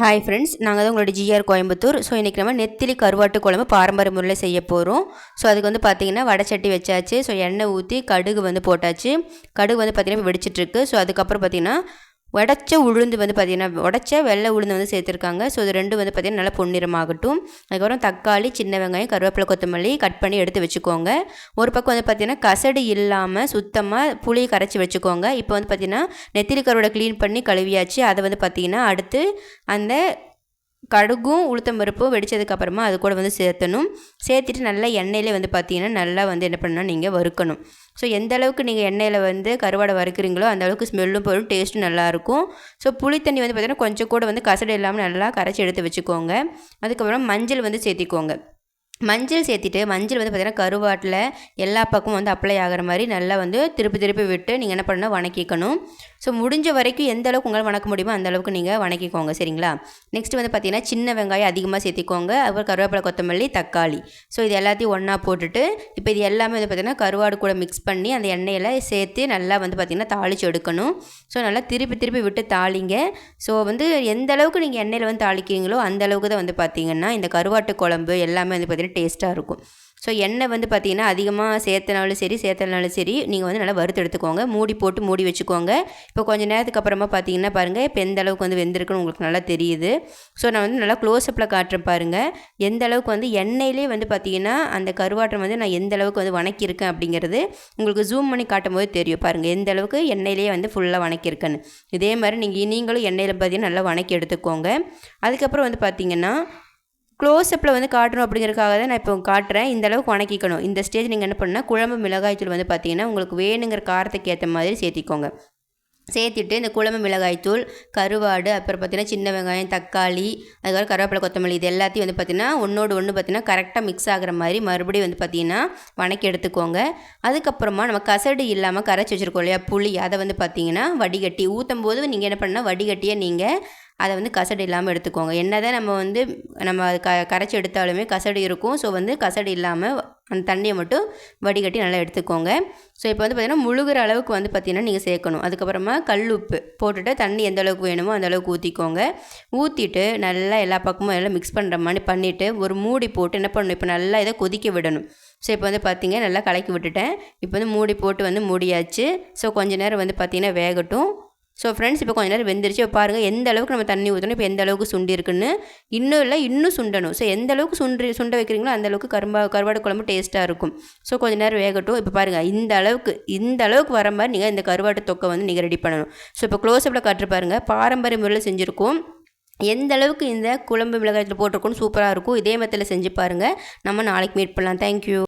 Hi friends, நாங்கள் தான் உங்களோட ஜிஆர் கோயம்புத்தூர். ஸோ இன்றைக்கி நம்ம நெத்திலி கருவாட்டு குழம்பு பாரம்பரிய முறையில் செய்ய போகிறோம். ஸோ அதுக்கு வந்து பார்த்திங்கன்னா வடைச்சட்டி வச்சாச்சு. ஸோ எண்ணெய் ஊற்றி கடுகு வந்து போட்டாச்சு. கடுகு வந்து பார்த்திங்கன்னா வெடிச்சிட்ருக்கு. ஸோ அதுக்கப்புறம் பார்த்திங்கன்னா உடச்ச உளுந்து வந்து பார்த்திங்கன்னா உடச்ச வெள்ளை உளுந்து வந்து சேர்த்துருக்காங்க. ஸோ இது ரெண்டும் வந்து பார்த்திங்கன்னா நல்லா பொன்னிறமாகட்டும். அதுக்கப்புறம் தக்காளி, சின்ன வெங்காயம், கருவேப்பிலை, கொத்தமல்லி கட் பண்ணி எடுத்து வச்சுக்கோங்க. ஒரு பக்கம் வந்து பார்த்திங்கன்னா கசடு இல்லாமல் சுத்தமாக புளியை கரைச்சி வச்சுக்கோங்க. இப்போ வந்து பார்த்திங்கன்னா நெத்திலி கருவாடை க்ளீன் பண்ணி கழுவியாச்சு. அதை வந்து பார்த்திங்கன்னா அடுத்து அந்த கடுகும் உளுத்தம் பருப்பும் வெடித்ததுக்கப்புறமா அது கூட வந்து சேர்த்தணும். சேர்த்துட்டு நல்லா எண்ணெயிலே வந்து பார்த்திங்கன்னா நல்லா வந்து என்ன பண்ணால் நீங்கள் வறுக்கணும். ஸோ எந்த அளவுக்கு நீங்கள் எண்ணெயில் வந்து கருவாடை வறுக்கிறீங்களோ அந்த அளவுக்கு ஸ்மெல்லும் போடும், டேஸ்ட்டும் நல்லாயிருக்கும். ஸோ புளி தண்ணி வந்து பார்த்திங்கன்னா கொஞ்சம் கூட வந்து கசடு இல்லாமல் நல்லா கரைச்சி எடுத்து வச்சுக்கோங்க. அதுக்கப்புறம் மஞ்சள் வந்து சேர்த்திக்கோங்க. மஞ்சள் சேர்த்திட்டு மஞ்சள் வந்து பார்த்திங்கன்னா கருவாட்டில் எல்லா பக்கமும் வந்து அப்ளை ஆகிற மாதிரி நல்லா வந்து திருப்பி விட்டு நீங்கள் என்ன பண்ணணும், வணக்கிக்கணும். ஸோ முடிஞ்ச வரைக்கும் எந்த அளவுக்கு உங்களால் வணக்க முடியுமோ அந்த அளவுக்கு நீங்கள் வணக்கிக்கோங்க, சரிங்களா. நெக்ஸ்ட் வந்து பார்த்திங்கன்னா சின்ன வெங்காயம் அதிகமாக சேர்த்திக்கோங்க. அப்புறம் கருவேப்பிலை, கொத்தமல்லி, தக்காளி. ஸோ இது எல்லாத்தையும் ஒன்றா போட்டுட்டு இப்போ இது எல்லாமே வந்து பார்த்திங்கன்னா கருவாடு கூட மிக்ஸ் பண்ணி அந்த எண்ணெயில் சேர்த்து நல்லா வந்து பார்த்திங்கன்னா தாளித்து எடுக்கணும். ஸோ நல்லா திருப்பி விட்டு தாளிங்க. ஸோ வந்து எந்த அளவுக்கு நீங்கள் எண்ணெயில் வந்து தாளிக்கிறீங்களோ அந்த அளவுக்கு தான் வந்து பார்த்திங்கன்னா இந்த கருவாட்டு குழம்பு எல்லாமே வந்து பார்த்திங்கன்னா டேஸ்ட்டாக இருக்கும். ஸோ எண்ணெய் வந்து பார்த்திங்கன்னா அதிகமாக சேர்த்தனாலும் சரி சேர்த்தனாலும் சரி நீங்கள் வந்து நல்லா வறுத்து எடுத்துக்கோங்க. மூடி போட்டு மூடி வச்சுக்கோங்க. இப்போ கொஞ்சம் நேரத்துக்கு அப்புறமா பார்த்திங்கன்னா பாருங்கள் இப்போ எந்த அளவுக்கு வந்து வெந்திருக்குன்னு உங்களுக்கு நல்லா தெரியுது. ஸோ நான் வந்து நல்லா க்ளோஸ்அப்பில் காட்டுறேன் பாருங்கள். எந்த அளவுக்கு வந்து எண்ணெயிலே வந்து பார்த்திங்கன்னா அந்த கருவாட்டை வந்து நான் எந்த அளவுக்கு வந்து வணக்கியிருக்கேன் அப்படிங்கிறது உங்களுக்கு ஜூம் பண்ணி காட்டும் போது தெரியும். பாருங்கள் எந்த அளவுக்கு எண்ணெயிலே வந்து ஃபுல்லாக வணக்கியிருக்கேன்னு. இதே மாதிரி நீங்களும் எண்ணெயில் பார்த்திங்கன்னா நல்லா வணக்கி எடுத்துக்கோங்க. அதுக்கப்புறம் வந்து பார்த்திங்கன்னா க்ளோஸ்அப்பில் வந்து காட்டணும் அப்படிங்கிறதுக்காக தான் நான் இப்போ காட்டுறேன். இந்த அளவுக்கு வணக்கிக்கணும். இந்த ஸ்டேஜ் நீங்கள் என்ன பண்ணால் குழம்பு மிளகாய்த்தூள் வந்து பார்த்திங்கன்னா உங்களுக்கு வேணுங்கிற காரத்துக்கு ஏற்ற மாதிரி சேர்த்திக்கோங்க. சேர்த்துட்டு இந்த குழம்பு மிளகாய்த்தூள், கருவாடு, அப்புறம் பார்த்திங்கன்னா சின்ன வெங்காயம், தக்காளி, அதுக்கப்புறம் கருவேப்பிலை, கொத்தமல்லி இது எல்லாத்தையும் வந்து பார்த்திங்கன்னா ஒன்றோடு ஒன்று பார்த்திங்கன்னா கரெக்டாக மிக்ஸ் ஆகிற மாதிரி மறுபடியும் வந்து பார்த்திங்கன்னா வணக்கி எடுத்துக்கோங்க. அதுக்கப்புறமா நம்ம கசடு இல்லாமல் கரைச்சி வச்சுருக்கோம் இல்லையா புளி, அதை வந்து பார்த்திங்கன்னா வடிகட்டி ஊற்றும் போது நீங்கள் என்ன பண்ணால் வடிகட்டியை நீங்கள் அதை வந்து கசடு இல்லாமல் எடுத்துக்கோங்க. என்ன தான் நம்ம கரைச்சி எடுத்தாலுமே கசடு இருக்கும். ஸோ வந்து கசடு இல்லாமல் அந்த தண்ணியை மட்டும் வடிகட்டி நல்லா எடுத்துக்கோங்க. ஸோ இப்போ வந்து பார்த்திங்கன்னா முழுகிற அளவுக்கு வந்து பார்த்திங்கன்னா நீங்கள் சேர்க்கணும். அதுக்கப்புறமா கல் உப்பு போட்டுட்டு தண்ணி எந்த அளவுக்கு வேணுமோ அந்த அளவுக்கு ஊற்றிக்கோங்க. ஊற்றிட்டு நல்லா எல்லா பக்கமும் எல்லாம் மிக்ஸ் பண்ணுற மாதிரி பண்ணிவிட்டு ஒரு மூடி போட்டு என்ன பண்ணணும், இப்போ நல்லா இதை கொதிக்க விடணும். ஸோ இப்போ வந்து பார்த்திங்க நல்லா கலக்கி விட்டுட்டேன். இப்போ வந்து மூடி போட்டு வந்து மூடியாச்சு. ஸோ கொஞ்சம் நேரம் வந்து பார்த்திங்கன்னா வேகட்டும். ஸோ ஃப்ரெண்ட்ஸ் இப்போ கொஞ்சம் நேரம் வெந்துருச்சு. இப்போ பாருங்கள் எந்த அளவுக்கு நம்ம தண்ணி ஊற்றணும், இப்போ எந்த அளவுக்கு சுண்டி இருக்குன்னு. இன்னும் சுண்டணும். ஸோ எந்த அளவுக்கு சுண்ட வைக்கிறீங்களோ அந்த அளவுக்கு கருவாடு குழம்பு டேஸ்ட்டாக இருக்கும். ஸோ கொஞ்சம் நேரம் வேகட்டும். இப்போ பாருங்கள் இந்த அளவுக்கு வர மாதிரி நீங்கள் இந்த கருவாட்டு தொக்கை வந்து நீங்கள் ரெடி பண்ணணும். ஸோ இப்போ க்ளோஸ்அப்பில் காட்டுற பாருங்கள் பாரம்பரிய முறையில் செஞ்சுருக்கோம். எந்த அளவுக்கு இந்த குழம்பு மிளகாயத்தில் போட்டிருக்கோன்னு சூப்பராக இருக்கும். இதே மெத்தடில் செஞ்சு பாருங்கள். நம்ம நாளைக்கு மீட் பண்ணலாம். தேங்க்யூ.